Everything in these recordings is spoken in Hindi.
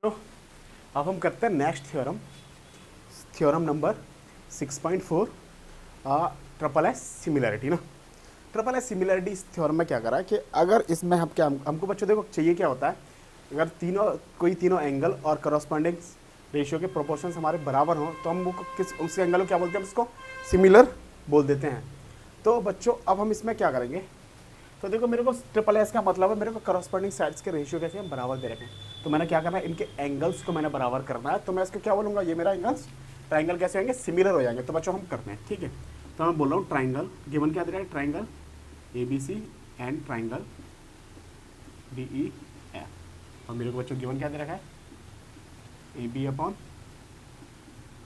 तो अब हम करते हैं next theorem, theorem number 6.4, triple S similarity ना। ट्रिपल एस सिमिलैरिटी इस थ्योरम में क्या करा है कि अगर इसमें हम क्या हमको बच्चों देखो चाहिए क्या होता है, अगर कोई तीनों एंगल और करस्पॉन्डिंग रेशियो के प्रोपोर्शंस हमारे बराबर हों तो हम वो किस उस एंगल को क्या बोलते हैं, उसको सिमिलर बोल देते हैं। तो बच्चों अब हम इसमें क्या करेंगे, तो देखो मेरे को ट्रिपल एस का मतलब है मेरे को करस्पॉन्डिंग साइड्स के रेशियो कैसे हम बराबर दे रखे हैं, तो मैंने क्या करना है, इनके एंगल्स को मैंने बराबर करना है। तो मैं इसको क्या बोलूँगा, ये मेरा एंगल्स ट्राइंगल कैसे होंगे, सिमिलर हो जाएंगे। तो बच्चों हम करते हैं, ठीक है। तो मैं बोल रहा हूँ ट्राइंगल गिवन क्या दे रहा है, triangle A B C and triangle D E F. और मेरे को बच्चों गिवन क्या दे रखा है, A B upon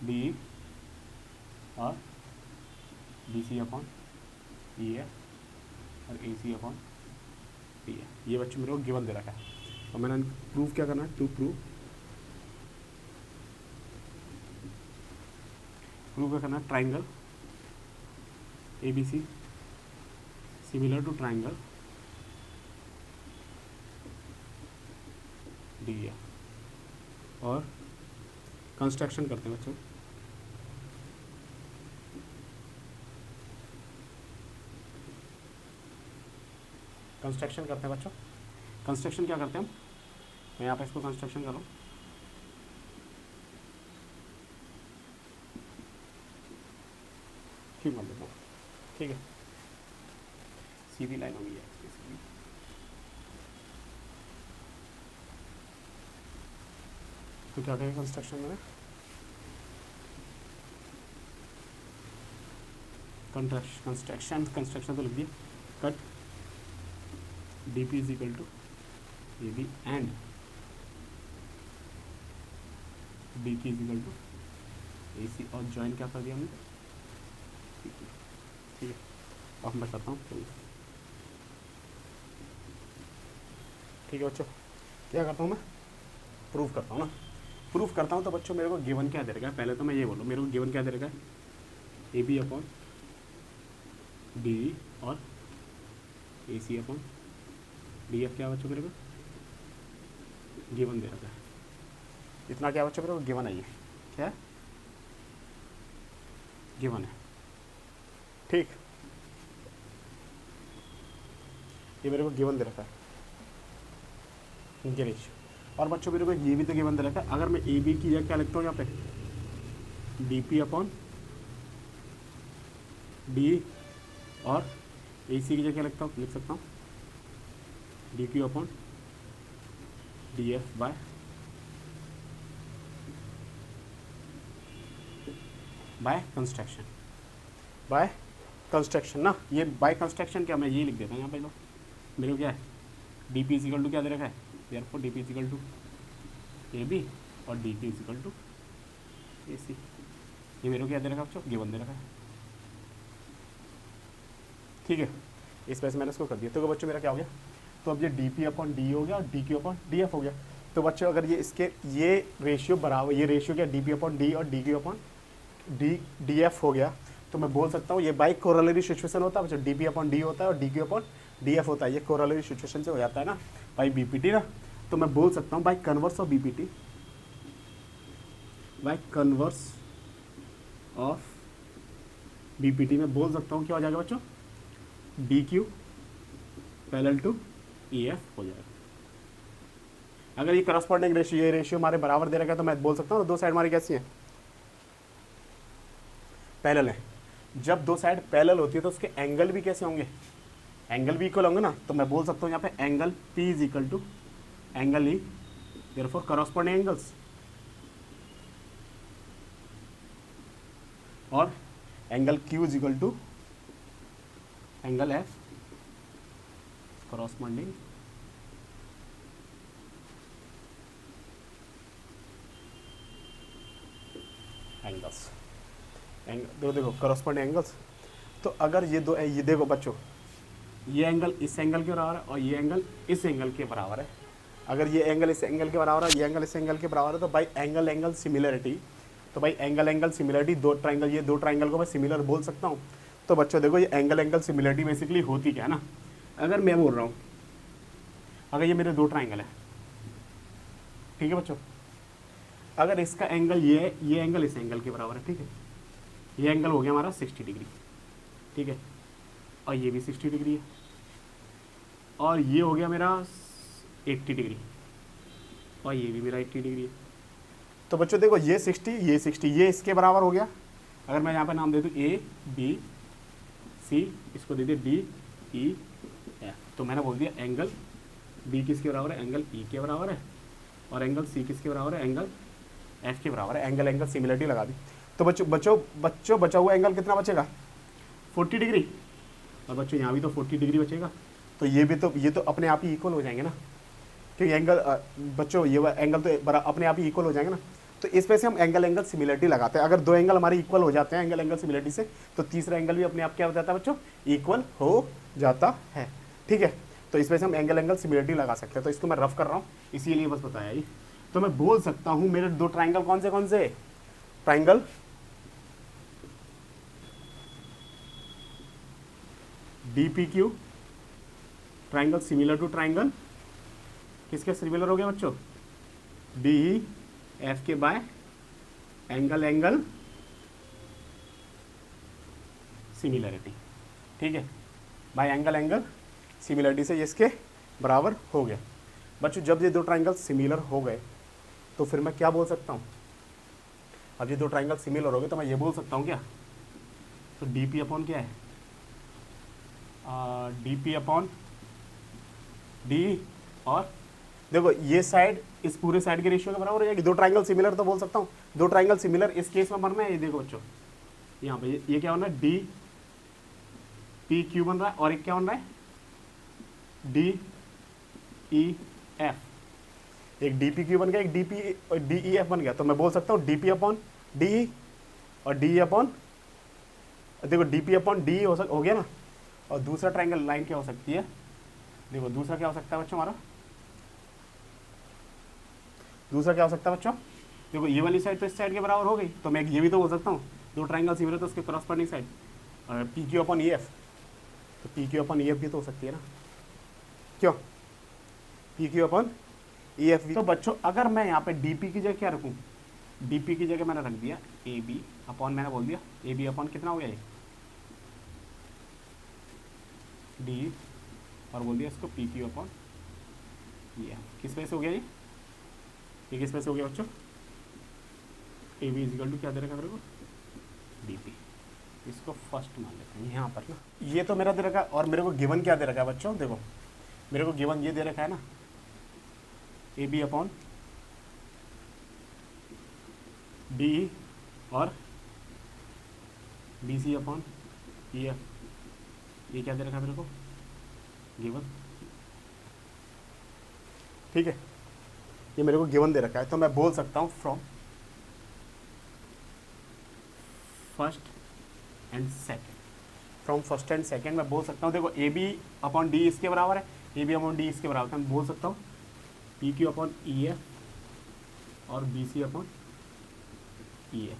D E और B C upon E F और ए सी अपॉन डी है। ये बच्चों मेरे को गिवन दे रखा है और मैंने प्रूव क्या करना है, टू प्रूव क्या करना है, triangle A B C similar to triangle D है। और कंस्ट्रक्शन करते हैं बच्चों, कंस्ट्रक्शन करते हैं बच्चों। कंस्ट्रक्शन क्या करते हैं हम, मैं यहाँ पे इसको कंस्ट्रक्शन कर रहा हूँ। ठीक मान लेता हूँ, ठीक है, सीधी लाइन होगी है। तो क्या करेंगे कंस्ट्रक्शन में, कंस्ट्रक्शन तो लिख दिया, cut D P is equal to A B and D P is equal to A C और ज्वाइन क्या कर दिया हमने, ठीक है। अब मैं करता हूँ, ठीक है बच्चों, क्या करता हूँ मैं, प्रूफ करता हूँ ना। प्रूफ करता हूँ तो बच्चों मेरे को गिवन क्या दे रखा है, पहले तो मैं ये बोलूँ मेरे को गिवन क्या दे रखा है, ए बी अपॉन डी और A C upon D F क्या बच्चों मेरे को गिवन दे रखा है। इतना क्या बच्चों मेरे को गिवन है, ये क्या गिवन है, ठीक, ये मेरे को गिवन दे रखा है इनके रेशियो। और बच्चों मेरे को ये भी तो गिवन दे रखा है, अगर मैं ए बी की जगह क्या लिखता हूँ यहाँ पे, डी पी अपॉन डी और ए सी की जगह क्या लिखता हूँ, लिख सकता हूँ D Q upon D F by construction ना। ये बाय कंस्ट्रक्शन क्या, मैं ये लिख देता हूँ यहाँ पे, लो मेरे को क्या है, डी पी इजिकल टू क्या दे रखा है, therefore D P is equal to A B और D P is equal to A C. ये मेरे को क्या दे रखा है बच्चों, गिवन दे रखा है, ठीक है। इस वजह से मैंने इसको कर दिया। तो बच्चों मेरा क्या हो गया, तो अब ये डी पी अपॉन डी हो गया और D Q upon D F हो गया। तो बच्चों अगर ये इसके ये रेशियो बराबर, ये रेशियो क्या डी पी अपॉन डी और D Q upon D F हो गया, तो मैं बोल सकता हूँ ये बाई कोरोलरी सिचुएशन होता है बच्चों, डी पी अपॉन डी होता है और D Q upon D F होता है। ये कोरोलरी सिचुएशन से हो जाता है ना बाई बी पी टी ना। तो मैं बोल सकता हूँ by converse of B P T, by converse of B P T में बोल सकता हूँ क्या हो जाएगा बच्चों, D Q parallel to E F हो जाएगा। अगर ये करस्पॉन्डिंग रेशियो, ये रेशियो हमारे बराबर दे रखा है, तो मैं बोल सकता हूँ दो साइड हमारी कैसी है, पैरेलल है। जब दो साइड पैरेलल होती है तो उसके एंगल भी कैसे होंगे, एंगल भी इक्वल होंगे ना। तो मैं बोल सकता हूँ यहाँ पे angle P is equal to angle E, therefore corresponding angles, और angle Q is equal to angle F corresponding angles. देखो करस्पॉन्डिंग एंगल्स। तो अगर ये दो, ये देखो बच्चों, ये एंगल इस एंगल के बराबर है और ये एंगल इस एंगल के बराबर है। अगर ये एंगल इस एंगल के बराबर है, ये एंगल इस एंगल के बराबर है, तो बाई एंगल सिमिलरिटी, तो भाई एंगल सिमिलरिटी दो ट्राइंगल, ये दो ट्राइंगल को मैं सिमिलर बोल सकता हूँ। तो बच्चों देखो ये एंगल सिमिलरिटी बेसिकली होती क्या है ना, अगर मैं बोल रहा हूँ अगर ये मेरे दो ट्राइंगल है, ठीक है बच्चों, अगर इसका एंगल ये है, ये एंगल इस एंगल के बराबर है, ठीक है, ये एंगल हो गया हमारा 60 डिग्री, ठीक है, और ये भी 60 डिग्री है, और ये हो गया मेरा 80 डिग्री, और ये भी मेरा 80 डिग्री है। तो बच्चों देखो ये 60, ये 60, ये इसके बराबर हो गया। अगर मैं यहाँ पे नाम दे दूँ A B C, इसको दे दिया D E F, तो मैंने बोल दिया एंगल B किसके बराबर है, एंगल E के बराबर है, और एंगल C किसके बराबर है, एंगल F के बराबर है। एंगल एंगल सिमिलरिटी लगा दी। तो बच्चों बचा हुआ एंगल कितना बचेगा, 40 डिग्री, और बच्चों यहाँ भी तो 40 डिग्री बचेगा। तो ये तो अपने आप ही इक्वल हो जाएंगे ना, क्योंकि एंगल बच्चों ये एंगल तो अपने आप ही इक्वल हो जाएंगे ना। तो इस वजह से हम एंगल एंगल सिमिलरिटी लगाते हैं। अगर दो एंगल हमारे इक्वल हो जाते हैं एंगल एंगल सिमिलरिटी से, तो तीसरा एंगल भी अपने आप क्या हो जाता है बच्चों, इक्वल हो जाता है, ठीक है। तो इस वजह से हम एंगल एंगल सिमिलरिटी लगा सकते हैं। तो इसको मैं रफ कर रहा हूँ, इसीलिए बस बताया ये। तो मैं बोल सकता हूँ मेरे दो ट्राइंगल कौन से, triangle DPQ, triangle similar to triangle किसके सिमिलर हो गया बच्चों, DEF के बाय एंगल एंगल सिमिलरिटी, ठीक है, बाय एंगल एंगल सिमिलरिटी से ये इसके बराबर हो गया। बच्चों जब ये दो ट्राइंगल सिमिलर हो गए तो फिर मैं क्या बोल सकता हूँ, अब ये दो ट्राइंगल सिमिलर हो गए तो मैं ये बोल सकता हूँ क्या, तो DP अपॉन क्या है, DP अपॉन D, और देखो ये साइड इस पूरे साइड के रेशियो के बराबर हो जाएगी। दो ट्राइंगल सिमिलर तो बोल सकता हूँ, दो ट्राइंगल सिमिलर इस केस में बनना है। ये देखो बच्चों यहाँ पे ये क्या बन रहा है, DPQ बन रहा है, और एक क्या बन रहा है, DEF। एक DPQ बन गया, एक DEF बन गया। तो मैं बोल सकता हूँ DP अपॉन DE और DE अपॉन, देखो DP अपॉन DE हो गया ना। और दूसरा ट्राइंगल लाइन क्या हो सकती है, देखो दूसरा क्या हो सकता है बच्चों हमारा, दूसरा क्या हो सकता है बच्चों, देखो ये वाली साइड तो इस साइड के बराबर हो गई, तो मैं ये भी तो बोल सकता हूँ दो ट्राइंगल सिमिलर तो उसके क्रॉसपॉन्डिंग साइड, और PQ अपॉन EF, तो PQ अपॉन EF भी तो हो सकती है ना, क्यों, PQ अपॉन EF भी। तो बच्चों अगर मैं यहाँ पे DP की जगह क्या रखूँ, DP की जगह मैंने रख दिया AB अपॉन, मैंने बोल दिया AB अपॉन कितना हो गया ये D, और बोल दिया इसको PQ अपॉन EF। किस वजह से हो गया ये किस वजह से हो गया बच्चों, AB इजिकल टू क्या दे रखा मेरे को, DP। इसको फर्स्ट मान लेते हैं यहाँ पर ना, ये तो मेरा दे रखा है, और मेरे को गिवन क्या दे रखा है बच्चों, देखो मेरे को गिवन ये दे रखा है ना, AB अपॉन DE और BC अपॉन EF। ये क्या दे रखा है मेरे को, गिवन, ठीक है, ये मेरे को गिवन दे रखा है। तो मैं बोल सकता हूँ फ्रॉम फर्स्ट एंड सेकेंड, मैं बोल सकता हूँ, देखो AB अपॉन D इसके बराबर है, AB अपॉन D इसके बराबर है, मैं बोल सकता हूँ PQ अपॉन EF और BC अपॉन EF,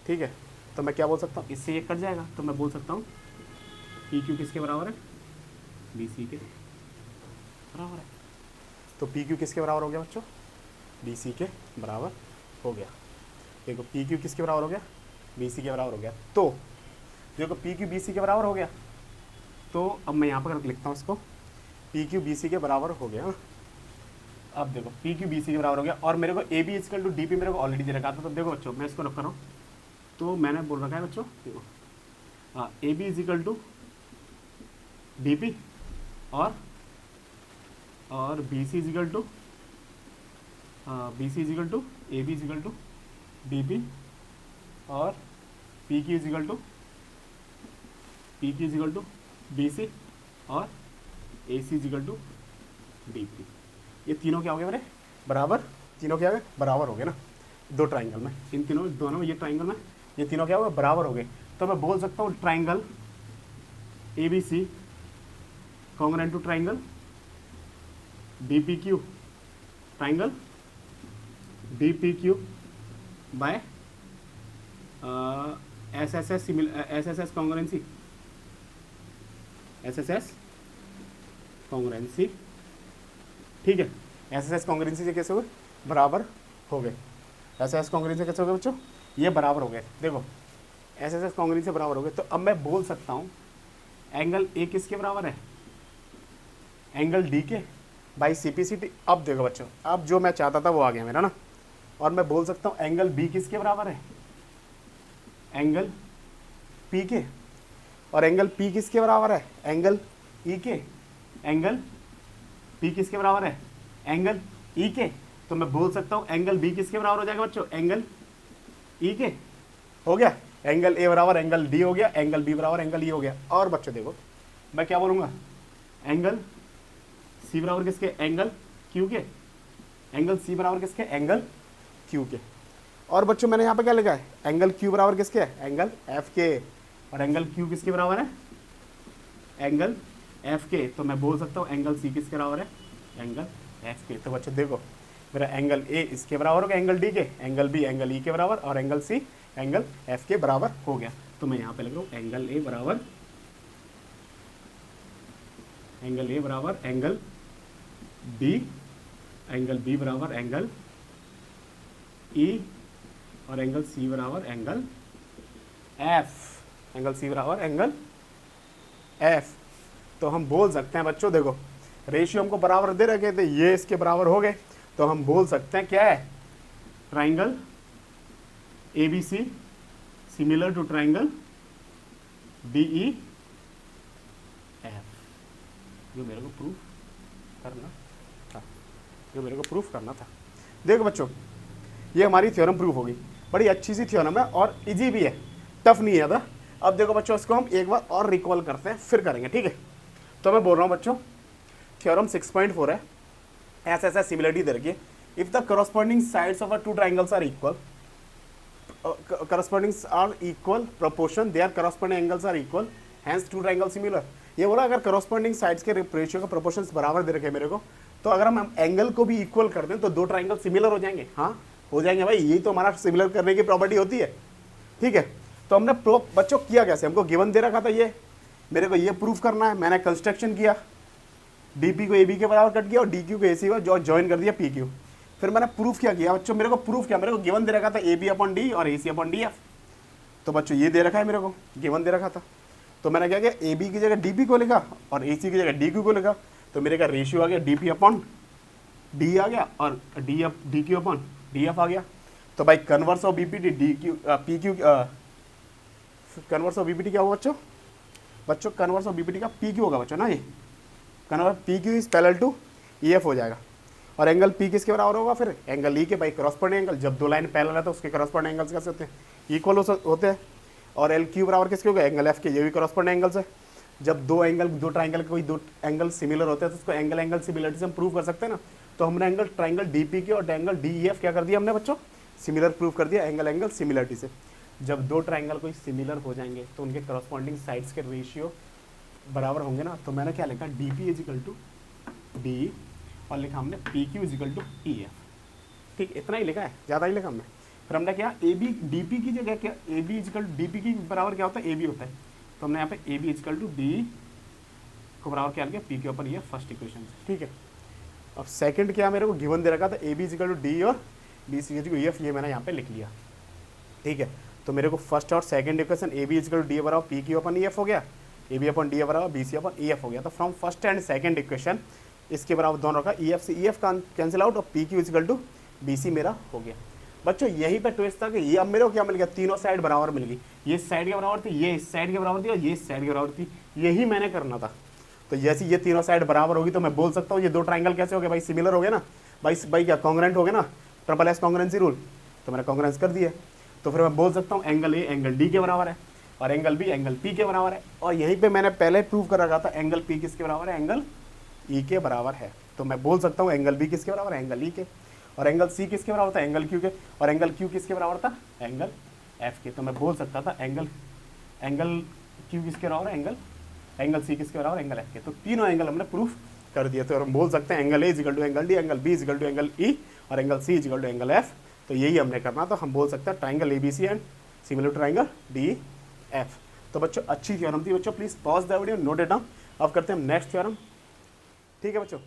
ठीक है। तो मैं क्या बोल सकता हूँ, इससे ये कट जाएगा, तो मैं बोल सकता हूँ PQ किसके बराबर है, BC के बराबर है। तो PQ किसके बराबर हो गया बच्चों, BC के बराबर हो गया। देखो PQ किसके बराबर हो गया, BC के बराबर हो गया। तो देखो PQ BC के बराबर हो गया, तो अब मैं यहाँ पर लिखता हूँ इसको, PQ BC के बराबर हो गया। अब देखो PQ BC के बराबर हो गया, और मेरे को AB इक्वल टू DP मेरे को ऑलरेडी दे रखा था। तो देखो बच्चों मैं इसको रख कर रहा हूँ, तो मैंने बोल रखा है बच्चों, देखो AB इक्वल टू DP और BC equal to AB equal to DP और PQ इक्वल टू BC और AC इक्वल टू DP। ये तीनों क्या हो गए मेरे बराबर, तीनों क्या हो गए बराबर हो गए ना, दो ट्राइंगल में, इन तीनों दोनों ये ट्राइंगल में ये तीनों क्या हो गए बराबर हो गए। तो मैं बोल सकता हूँ triangle ABC congruent to triangle DPQ, triangle DPQ by SSS congruency, SSS congruency, ठीक है। SSS कॉन्ग्रुएंसी से कैसे हुए बराबर हो गए, ऐसे ऐसे कॉन्ग्रेंस से कैसे हो गए बच्चों, ये बराबर हो गए, देखो ऐसे ऐसे कॉन्ग्रेंस से बराबर हो गए। तो अब मैं बोल सकता हूँ एंगल ए किसके बराबर है, एंगल डी के बाई CPCT। अब देखो बच्चों, अब जो मैं चाहता था वो आ गया मेरा ना। और मैं बोल सकता हूँ एंगल बी किसके बराबर है, एंगल पी के। और एंगल पी किसके बराबर है, एंगल ई के। एंगल पी किसके बराबर है, एंगल ई के। तो मैं बोल सकता हूँ एंगल बी किसके बराबर हो जाएगा बच्चों, एंगल ई के। हो गया, एंगल ए बराबर एंगल डी हो गया, एंगल बी बराबर एंगल ई हो गया। और बच्चों देखो मैं क्या बोलूँगा, एंगल सी बराबर किसके, एंगल क्यू के। एंगल सी बराबर किसके, एंगल क्यू के। और बच्चों मैंने यहाँ पे क्या लिखा है, एंगल क्यू बराबर किसके है, एंगल एफ के। और एंगल क्यू किसके बराबर है, एंगल एफ के। तो मैं बोल सकता हूँ एंगल सी किसके बराबर है, एंगल एफ के। तो बच्चों देखो मेरा एंगल ए इसके बराबर हो गया एंगल डी के, एंगल बी एंगल ई के बराबर, और एंगल सी एंगल एफ के बराबर हो गया। तो मैं यहाँ पे लिख रहा हूँ एंगल ए बराबर एंगल बी, एंगल बी बराबर एंगल ई, और एंगल सी बराबर एंगल एफ, एंगल सी बराबर एंगल एफ। तो हम बोल सकते हैं बच्चों देखो रेशियो हमको बराबर दे रखे थे, ये इसके बराबर हो गए। तो हम बोल सकते हैं क्या है, triangle ABC similar to triangle DEF। जो मेरे को प्रूफ करना था, देखो बच्चों ये हमारी थ्योरम प्रूफ होगी। बड़ी अच्छी सी थ्योरम है और इजी भी है, टफ नहीं है था। अब देखो बच्चों इसको हम एक बार और रिकॉल करते हैं फिर करेंगे, ठीक है। तो मैं बोल रहा हूँ बच्चों थ्योरम 6.4 है, ऐसा ऐसा सिमिलरिटी दे रखी है। If the corresponding sides of two triangles are equal, correspondings are equal proportion their corresponding angles are equal, hence two triangle similar. ये बोला अगर करस्पॉन्डिंग साइड्स के रेशियो का प्रोपोर्शंस बराबर दे रखे मेरे को, तो अगर हम एंगल को भी इक्वल कर दें तो दो ट्राइंगल सिमिलर हो जाएंगे। हाँ हो जाएंगे भाई, यही तो हमारा सिमिलर करने की प्रॉपर्टी होती है, ठीक है। तो हमने बच्चों किया कैसे, हमको गिवन दे रखा था ये, मेरे को ये प्रूफ करना है। मैंने कंस्ट्रक्शन किया, DP को AB के बराबर कट किया और DQ को AC को ज्वाइन कर दिया PQ। फिर मैंने प्रूफ क्या किया बच्चों, मेरे को प्रूफ किया, मेरे को गिवन दे रखा था AB/D और AC/DF। तो बच्चों ये दे रखा है, मेरे को गिवन दे रखा था। तो मैंने क्या किया, AB की जगह DP को लिखा और AC की जगह DQ को लिखा। तो मेरे का रेशियो आ गया DP/D आ गया और DQ/DF आ गया। तो भाई converse of BPT PQ, converse of BPT क्या होगा बच्चों कन्वर्स ऑफ BPT का PQ होगा बच्चों ना, ये converse PQ is parallel to EF हो जाएगा। और एंगल P किसके बराबर होगा, फिर एंगल E के बाई करस्पॉन्डिंग एंगल। जब दो लाइन पैरेलल है तो उसके करस्पॉन्डिंग एंगल्स कैसे होते हैं, इक्वल होते हैं। और LQ बराबर किसके होगा, एंगल F के, ये भी करस्पॉन्डिंग एंगल्स है। जब दो ट्राइंगल के कोई दो एंगल सिमिलर होते हैं तो उसको एंगल सिमिलरिटी से हम प्रूव कर सकते हैं ना। तो हमने ट्राइंगल DP के और एंगल DEF क्या कर दिया हमने बच्चों, सिमिलर प्रूव कर दिया एंगल सिमिलरिटी से। जब दो ट्राइंगल कोई सिमिलर हो जाएंगे तो उनके करस्पॉन्डिंग साइड्स के रेशियो बराबर होंगे ना। तो मैंने क्या लिखा, DP = DE और लिखा हमने PQ = EF। ठीक, इतना ही लिखा है, ज़्यादा ही लिखा हमने। फिर हमने क्या, AB DP की जगह क्या, AB = DP की बराबर क्या होता है, AB होता है। तो हमने यहाँ पे AB = DE को बराबर क्या लिखा, PQ/EF फर्स्ट इक्वेशन से, ठीक है। अब सेकंड क्या मेरे को गिवन दे रखा था, AB = DE और BC = EF, ये मैंने यहाँ पे लिख लिया, ठीक है। तो मेरे को फर्स्ट और सेकंड इक्वेशन AB = DE बराबर PQ/EF हो गया, AB/DE बराबर BC/EF हो गया। तो from first and second equation इसके बराबर दोनों का EF से EF कैंसिल आउट और PQ = BC मेरा हो गया। बच्चों यहीं पे ट्विस्ट था कि ये अब मेरे को क्या मिल गया, तीनों साइड बराबर मिल गई। ये इस साइड के बराबर थी, ये इस साइड के बराबर थी और ये इस साइड के बराबर थी, यही मैंने करना था। तो जैसे ये तीनों साइड बराबर होगी तो मैं बोल सकता हूँ ये दो ट्राइंगल कैसे हो गए भाई, सिमिलर हो गए ना भाई क्या कॉन्ग्रुएंट हो गए ना, SSS कॉन्ग्रुएंसी रूल। तो मैंने कॉन्ग्रुएंस कर दिया। तो फिर मैं बोल सकता हूँ एंगल A एंगल D के बराबर है और एंगल B एंगल P के बराबर है। और यहीं पे मैंने पहले प्रूव कर रखा था एंगल P किसके बराबर है, एंगल E के बराबर है। तो मैं बोल सकता हूँ एंगल B किसके बराबर है, एंगल E के। और एंगल C किसके बराबर था, एंगल Q के। और एंगल Q किसके बराबर था, एंगल F के। तो मैं बोल सकता था एंगल Q किसके बराबर है, एंगल C किसके बराबर, एंगल F के। तो तीनों एंगल हमने प्रूफ कर दिया। तो हम बोल सकते हैं angle A = angle D, angle B = angle E और एंगल C = एंगल F। तो यही हमने करना। तो हम बोल सकते हैं triangle ABC and similar triangle DEF। तो बच्चों अच्छी थ्योरम थी बच्चों, please pause the video, note it down. अब करते हैं नेक्स्ट थ्योरम, ठीक है बच्चों।